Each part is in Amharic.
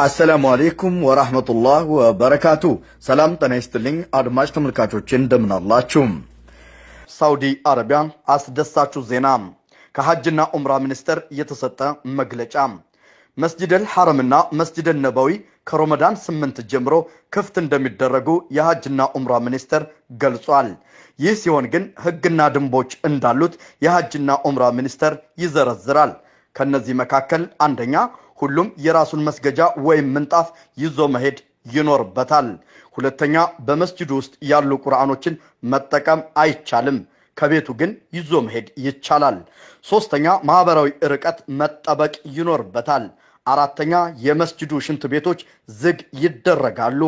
አሰላሙ አለይኩም ወራህመቱላህ ወበረካቱ ሰላም ተነስተልኝ አድማጭ ተመልካቾች እንደምን አላችሁ ሳውዲ አረቢያ አስደሳቹ ዜና ከሐጅና ዑምራ ሚኒስቴር የተሰጠ መግለጫ መስጂደል ሐረምና መስጂደል ነበዊ ከረመዳን 8 ጀምሮ ክፍት እንደሚደረጉ የሐጅና ዑምራ ሚኒስቴር ገልጿል ይህ ሲሆን ግን ህግና ደንቦች እንዳሉት የሐጅና ዑምራ ሚኒስቴር ይዘረዝራል ከነዚህ መካከል አንደኛ ሁሉም የራሱን መስገጃ ወይም ምንጣፍ ይዞ መሄድ ይኖርበታል ሁለተኛ በመስጂዱ ውስጥ ያሉ ቁርአኖችን መጠቀም አይቻልም ከቤቱ ግን ይዞ መሄድ ይቻላል ሶስተኛ ማህበራዊ ርቀት መጠበቅ ይኖርበታል አራተኛ የመስጂዱ ሽንት ቤቶች ዝግ ይደረጋሉ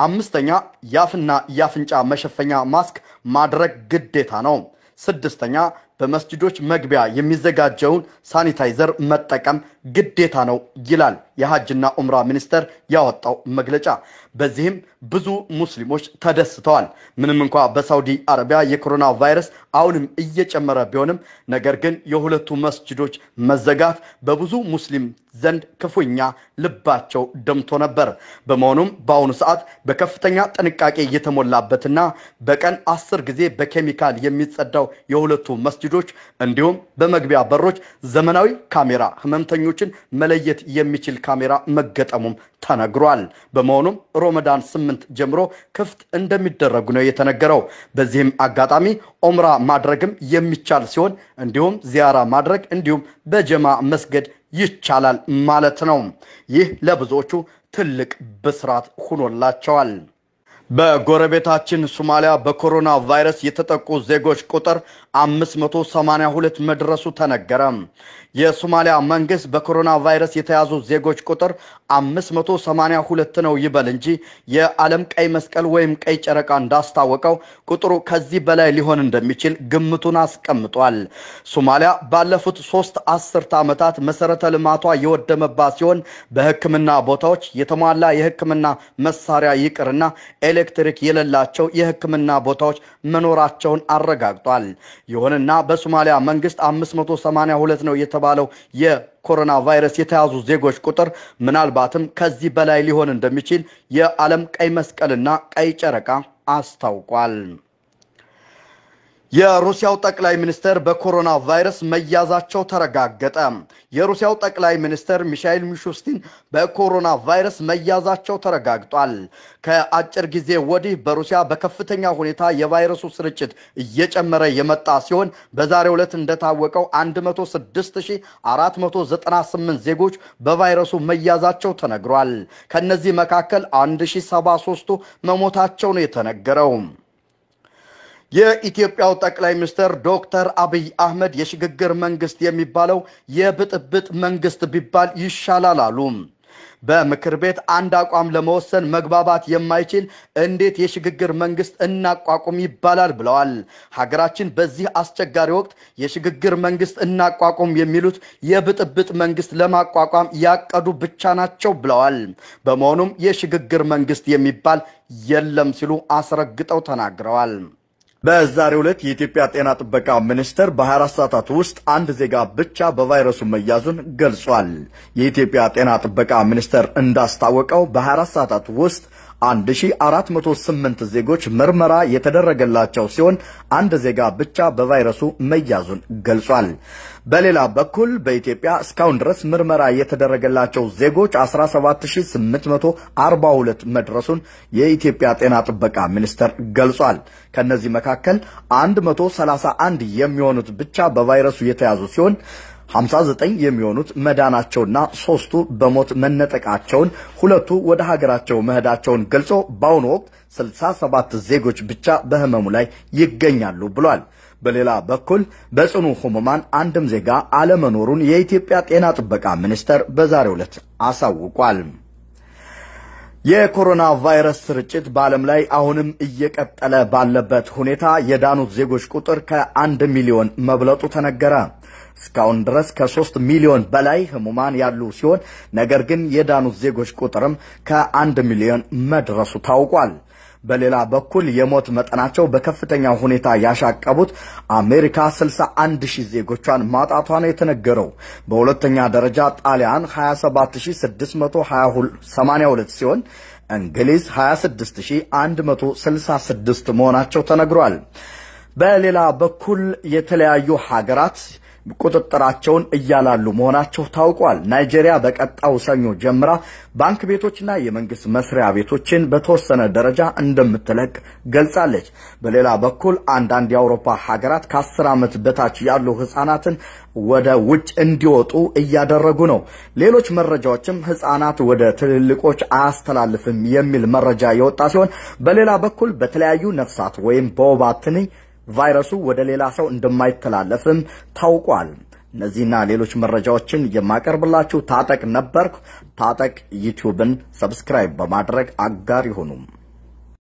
አምስተኛ ያፍና ያፍንጫ መሸፈኛ ማስክ ማድረግ ግዴታ ነው ስድስተኛ በመስጂዶች መግቢያ የሚዘጋጀውን ሳኒታይዘር መጠቀም ግዴታ ነው ይላል የሐጅና ዑምራ ሚኒስቴር ያወጣው መግለጫ በዚህም ብዙ ሙስሊሞች ተደስተዋል ምንም እንኳን በሳውዲ አረቢያ የኮሮና ቫይረስ አሁንም እየጨመረ ቢሆንም ነገር ግን የሁለቱ መስጂዶች መዘጋት በብዙ ሙስሊም ዘንድ ክፉኛ ልባቸው ደምቶ ነበር በመሆኑም በአሁኑ ሰዓት በከፍተኛ ጥንቃቄ የተሞላበትና በቀን 10 ጊዜ በኬሚካል የሚጸዳው የሁለቱ መስጂዶች እንዲሁም በመግቢያ በሮች ዘመናዊ ካሜራ ህመምተኞችን መለየት የሚችል ካሜራ መገጠሙም ተነግሯል በመሆኑም ረመዳን 8 ጀምሮ ክፍት እንደሚደረጉ ነው የተነገረው በዚህም አጋጣሚ ዑምራ ማድረግም የሚቻል ሲሆን እንዲሁም ዚያራ ማድረግ እንዲሁም በጀማ መስገድ ይቻላል ማለት ነው ይህ ለብዙዎቹ ትልቅ ብስራት ሆኖላቸዋል በጎረቤታችን ሶማሊያ በኮሮና ቫይረስ የተጠቁ ዜጎች ቁጥር 582 መድረሱ ተነገረ የሶማሊያ መንግስት በኮሮና ቫይረስ የተያዙ ዜጎች ቁጥር 582 ነው ይበል እንጂ የዓለም ቀይ መስቀል ወይም ቀይ ጨረቃ እንዳስታወቀው ቁጥሩ ከዚህ በላይ ሊሆን እንደሚችል ግምቱን አስቀምጧል ሶማሊያ ባለፉት 3 አስርተ ዓመታት መሰረተ ልማቷ የወደመባት ሲሆን በህክምና ቦታዎች የተሟላ የህክምና መሳሪያ ይቅርና ኤሌክትሪክ የሌላቸው የህክምና ቦታዎች መኖራቸውን አረጋግጧል ይሁንና በሶማሊያ መንግስት 582 ነው የተባለው የኮሮና ቫይረስ የተያዙ ዜጎች ቁጥር ምናልባትም ከዚህ በላይ ሊሆን እንደሚችል የዓለም ቀይ መስቀልና ቀይ ጨረቃ አስታውቋል የሩሲያው ጠቅላይ ሚኒስትር በኮሮና ቫይረስ መያዛቸው ተረጋገጠ የሩሲያው ጠቅላይ ሚኒስትር ሚሻኤል ሚሹስቲን በኮሮና ቫይረስ መያዛቸው ተረጋግጧል ከአጭር ጊዜ ወዲህ በሩሲያ በከፍተኛ ሁኔታ የቫይረሱ ስርጭት እየጨመረ የመጣ ሲሆን በዛሬው ዕለት እንደታወቀው 106498 ዜጎች በቫይረሱ መያዛቸው ተነግሯል ከነዚህ መካከል 1073 መሞታቸው ነው የተነገረው የኢትዮጵያው ጠቅላይ ሚኒስትር ዶክተር አብይ አህመድ የሽግግር መንግስት የሚባለው የብጥብጥ መንግስት ቢባል ይሻላል አሉ በምክር ቤት አንድ አቋም ለመወሰን መግባባት የማይችል እንዴት የሽግግር መንግስት እናቋቁም ይባላል ብለዋል ሀገራችን በዚህ አስቸጋሪ ወቅት የሽግግር መንግስት እናቋቁም የሚሉት የብጥብጥ መንግስት ለማቋቋም ያቀዱ ብቻ ናቸው ብለዋል በመሆኑም የሽግግር መንግስት የሚባል የለም ሲሉ አስረግጠው ተናግረዋል በዛሬው ዕለት የኢትዮጵያ ጤና ጥበቃ ሚኒስቴር በ24 ሰዓታት ውስጥ አንድ ዜጋ ብቻ በቫይረሱ መያዙን ገልጿል የኢትዮጵያ ጤና ጥበቃ ሚኒስቴር እንዳስታወቀው በ24 ሰዓታት ውስጥ 1408 ዜጎች ምርመራ የተደረገላቸው ሲሆን አንድ ዜጋ ብቻ በቫይረሱ መያዙን ገልጿል በሌላ በኩል በኢትዮጵያ እስካሁን ድረስ ምርመራ የተደረገላቸው ዜጎች 17842 መድረሱን የኢትዮጵያ ጤና ጥበቃ ሚኒስቴር ገልጿል ከነዚህ መካከል 131 የሚሆኑት ብቻ በቫይረሱ የተያዙ ሲሆን 59 የሚሆኑት መዳናቸውና 3ቱ በሞት መነጠቃቸውን ሁለቱ ወደ ሀገራቸው መሄዳቸውን ገልጾ በአሁኑ ወቅት 67 ዜጎች ብቻ በህመሙ ላይ ይገኛሉ ብሏል በሌላ በኩል በጽኑ ህሙማን አንድም ዜጋ አለመኖሩን የኢትዮጵያ ጤና ጥበቃ ሚኒስቴር በዛሬው ዕለት አሳውቋል የኮሮና ቫይረስ ስርጭት በዓለም ላይ አሁንም እየቀጠለ ባለበት ሁኔታ የዳኑት ዜጎች ቁጥር ከ1 ሚሊዮን መብለጡ ተነገረ እስካሁን ድረስ ከ3 ሚሊዮን በላይ ህሙማን ያሉ ሲሆን ነገር ግን የዳኑት ዜጎች ቁጥርም ከ1 ሚሊዮን መድረሱ ታውቋል በሌላ በኩል የሞት መጠናቸው በከፍተኛ ሁኔታ ያሻቀቡት አሜሪካ 61000 ዜጎቿን ማጣቷ ነው የተነገረው። በሁለተኛ ደረጃ ጣሊያን 27682 ሲሆን እንግሊዝ 26166 መሆናቸው ተነግሯል። በሌላ በኩል የተለያዩ ሀገራት ቁጥጥራቸውን እያላሉ መሆናቸው ታውቋል። ናይጄሪያ በቀጣው ሰኞ ጀምራ ባንክ ቤቶችና የመንግስት መስሪያ ቤቶችን በተወሰነ ደረጃ እንደምትለቅ ገልጻለች። በሌላ በኩል አንዳንድ የአውሮፓ ሀገራት ከ10 ዓመት በታች ያሉ ህፃናትን ወደ ውጭ እንዲወጡ እያደረጉ ነው። ሌሎች መረጃዎችም ህፃናት ወደ ትልልቆች አያስተላልፍም የሚል መረጃ የወጣ ሲሆን በሌላ በኩል በተለያዩ ነፍሳት ወይም በወባ ትንኝ ቫይረሱ ወደ ሌላ ሰው እንደማይተላለፍም ታውቋል። እነዚህና ሌሎች መረጃዎችን የማቀርብላችሁ ታጠቅ ነበርኩ። ታጠቅ ዩቲዩብን ሰብስክራይብ በማድረግ አጋር ይሁኑ።